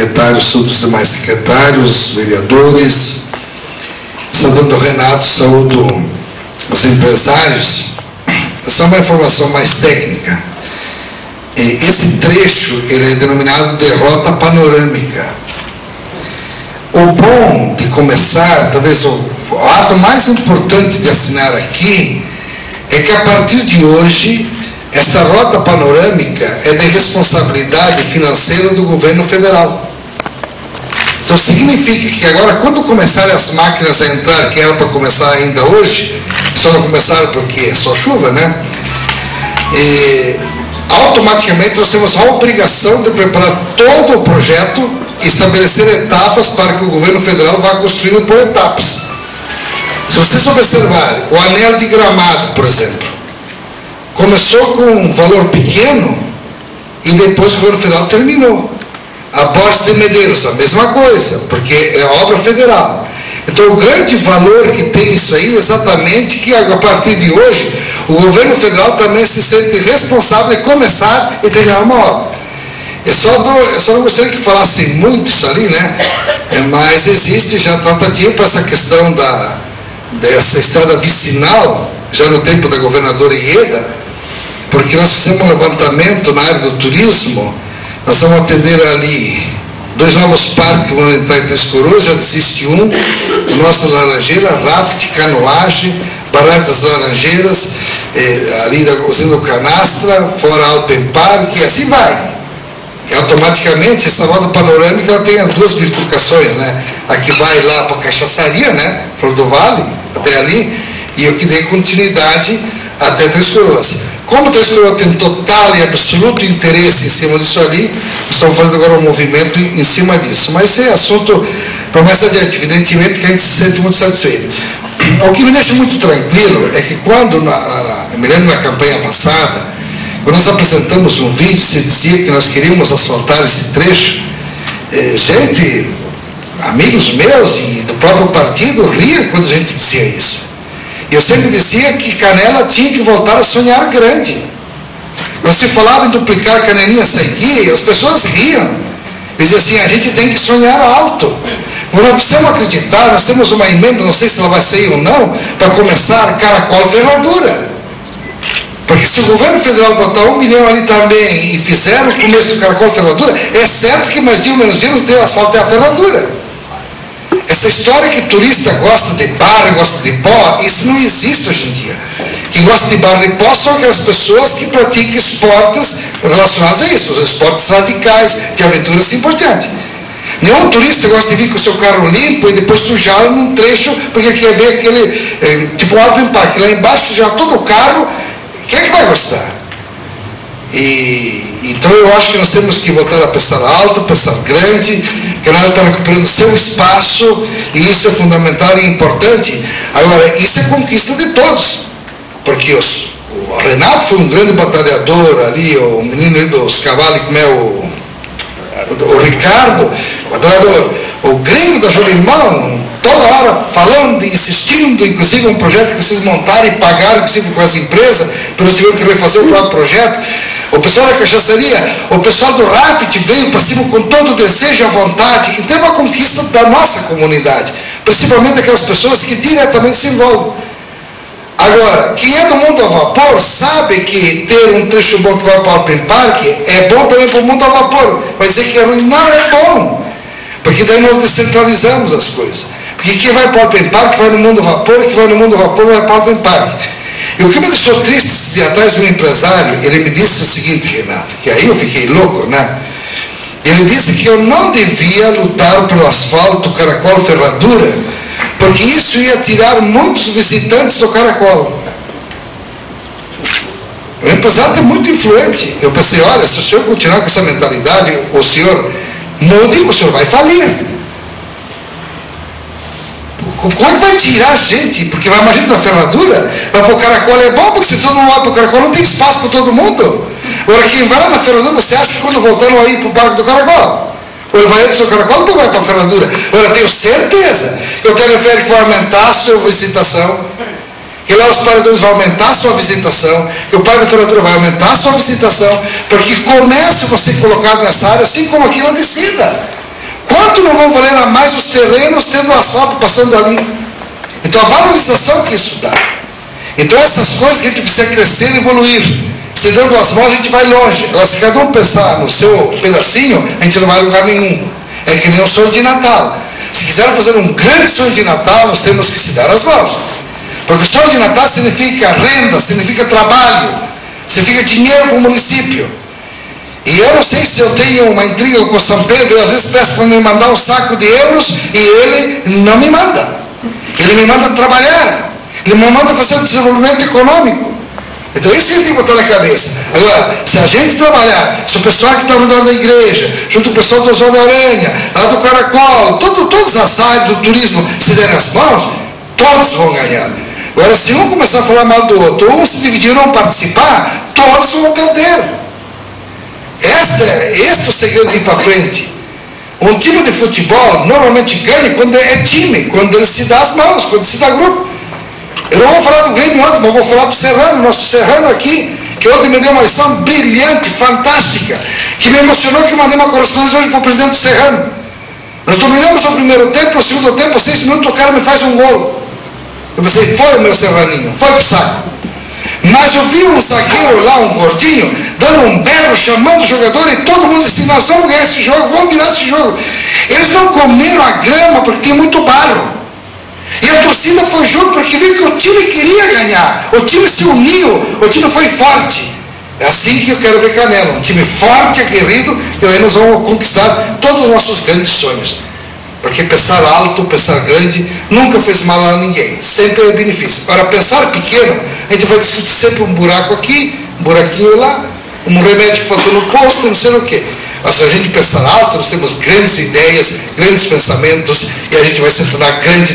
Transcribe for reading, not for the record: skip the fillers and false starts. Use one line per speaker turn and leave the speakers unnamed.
secretários, todos os demais secretários, vereadores, saúdo Renato, saúdo os empresários. Essa é uma informação mais técnica. Esse trecho ele é denominado de rota panorâmica. O bom de começar, talvez o ato mais importante de assinar aqui, é que a partir de hoje, esta rota panorâmica é de responsabilidade financeira do governo federal. Então significa que agora, quando começarem as máquinas a entrar, que era para começar ainda hoje, só não começaram porque é só chuva, né? Automaticamente nós temos a obrigação de preparar todo o projeto e estabelecer etapas para que o governo federal vá construindo por etapas. Se vocês observarem, o anel de Gramado, por exemplo, começou com um valor pequeno e depois o governo federal terminou. A Borges de Medeiros, a mesma coisa, porque é obra federal. Então o grande valor que tem isso aí é exatamente que a partir de hoje o governo federal também se sente responsável de começar e terminar uma obra. Eu só não gostaria que falassem muito isso ali, né? Mas existe já tratativa para essa questão dessa estrada vicinal, já no tempo da governadora Ieda, porque nós fizemos um levantamento na área do turismo. Nós vamos atender ali 2 novos parques que vão entrar em Três Coroas, já existe um, o nosso da Laranjeira, raft, canoagem, barragem das Laranjeiras, ali da usina do Canastra, fora Open Park, e assim vai. E automaticamente essa roda panorâmica ela tem as 2 bifurcações, né? A que vai lá para a Cachaçaria, né? Flor do Vale, até ali, e o que dê continuidade até Três Coroas. Como Três Coroas tem total e absoluto interesse em cima disso ali, estamos fazendo agora um movimento em cima disso. Mas esse é assunto para mais adiante. Evidentemente que a gente se sente muito satisfeito. O que me deixa muito tranquilo é que quando, eu me lembro na campanha passada, quando nós apresentamos um vídeo, se dizia que nós queríamos asfaltar esse trecho, gente, amigos meus e do próprio partido, ria quando a gente dizia isso. Eu sempre dizia que Canela tinha que voltar a sonhar grande. Quando se falava em duplicar Canelinha Saigui, as pessoas riam. Diziam assim, a gente tem que sonhar alto. Nós precisamos acreditar, nós temos uma emenda, não sei se ela vai sair ou não, para começar Caracol Ferradura. Porque se o governo federal botar 1 milhão ali também e fizer o começo do Caracol Ferradura, é certo que mais de ou menos dias tem asfalto e a ferradura. Essa história que turista gosta de bar, gosta de pó, isso não existe hoje em dia. Quem gosta de bar e pó são aquelas pessoas que praticam esportes relacionados a isso, os esportes radicais, de aventura assim por diante. Nenhum turista gosta de vir com o seu carro limpo e depois sujá-lo num trecho, porque ele quer ver aquele, tipo um Open Park, lá embaixo sujar todo o carro. Quem é que vai gostar? Então eu acho que nós temos que voltar a pensar alto, pensar grande, que ela está recuperando seu espaço, e isso é fundamental e importante. Agora, isso é conquista de todos, porque o Renato foi um grande batalhador ali, o menino ali dos cavalos, como é o Ricardo, o adorador, o gringo da Jolimão, toda hora falando e insistindo, inclusive um projeto que vocês montaram e pagaram, inclusive com essa empresa, para nós tivermos que refazer o próprio projeto. O pessoal da cachaçaria, o pessoal do raft veio para cima com todo o desejo e a vontade, então é uma conquista da nossa comunidade, principalmente aquelas pessoas que diretamente se envolvem. Agora, quem é do mundo a vapor sabe que ter um trecho bom que vai para o Open Park é bom também para o mundo a vapor, mas dizer que é ruim não é bom, porque daí nós descentralizamos as coisas. Porque quem vai para o Open Park vai no mundo a vapor, e quem vai no mundo a vapor vai para o Open Park. E o que me deixou triste esse dia atrás, um empresário, ele me disse o seguinte, Renato, que aí eu fiquei louco, né? Ele disse que eu não devia lutar pelo asfalto Caracol Ferradura, porque isso ia tirar muitos visitantes do Caracol. O empresário é muito influente. Eu pensei, olha, se o senhor continuar com essa mentalidade, o senhor mude, o senhor vai falir. Como é que vai tirar a gente? Porque vai, imagina na ferradura, vai para o Caracol é bom, porque se todo mundo vai para o Caracol não tem espaço para todo mundo. Agora quem vai lá na ferradura, você acha que quando voltar não vai ir para o Parque do Caracol? Ou ele vai para o Caracol ou vai para a ferradura? Agora eu tenho certeza que o teleférico vai aumentar a sua visitação, que lá os paredões vão aumentar a sua visitação, que o Parque da Ferradura vai aumentar a sua visitação, porque comece você colocado nessa área, assim como aqui na descida. Quanto não vão valer a mais os terrenos tendo o asfalto passando ali? Então a valorização que isso dá. Então essas coisas que a gente precisa crescer e evoluir. Se dando as mãos a gente vai longe. Agora, se cada um pensar no seu pedacinho, a gente não vai a lugar nenhum. É que nem um sonho de Natal. Se quiserem fazer um grande sonho de Natal, nós temos que se dar as mãos. Porque o sonho de Natal significa renda, significa trabalho, significa dinheiro para o município. E eu não sei se eu tenho uma intriga com o São Pedro, eu às vezes peço para me mandar um saco de euros e ele não me manda. Ele me manda trabalhar, ele me manda fazer o desenvolvimento econômico. Então isso que a gente tem que botar na cabeça. Agora, se a gente trabalhar, se o pessoal que está ao redor da igreja, junto com o pessoal do Oswaldo Aranha, lá do Caracol, todas as áreas do turismo se derem as mãos, todos vão ganhar. Agora, se um começar a falar mal do outro, um se dividir e não participar, todos vão perder. Este é o segredo de ir para frente. Um time de futebol normalmente ganha quando é time, quando ele se dá as mãos, quando se dá grupo. Eu não vou falar do Grêmio ontem, mas vou falar do Serrano, nosso Serrano aqui, que ontem me deu uma lição brilhante, fantástica, que me emocionou, que eu mandei uma correspondência hoje para o presidente do Serrano. Nós dominamos o primeiro tempo, o segundo tempo, 6 minutos, o cara me faz um gol. Eu pensei, foi o meu Serraninho, foi pro saco. Mas eu vi um zagueiro lá, um gordinho, dando um berro, chamando o jogador, e todo mundo disse, nós vamos ganhar esse jogo, vamos virar esse jogo. Eles não comeram a grama porque tem muito barro. E a torcida foi junto porque viu que o time queria ganhar. O time se uniu, o time foi forte. É assim que eu quero ver Canela, um time forte, aguerrido, e aí nós vamos conquistar todos os nossos grandes sonhos. Porque pensar alto, pensar grande, nunca fez mal a ninguém, sempre é benefício. Para pensar pequeno, a gente vai discutir sempre um buraco aqui, um buraquinho lá, um remédio que faltou no posto, não sei o quê. Mas se a gente pensar alto, nós temos grandes ideias, grandes pensamentos, e a gente vai se tornar grande.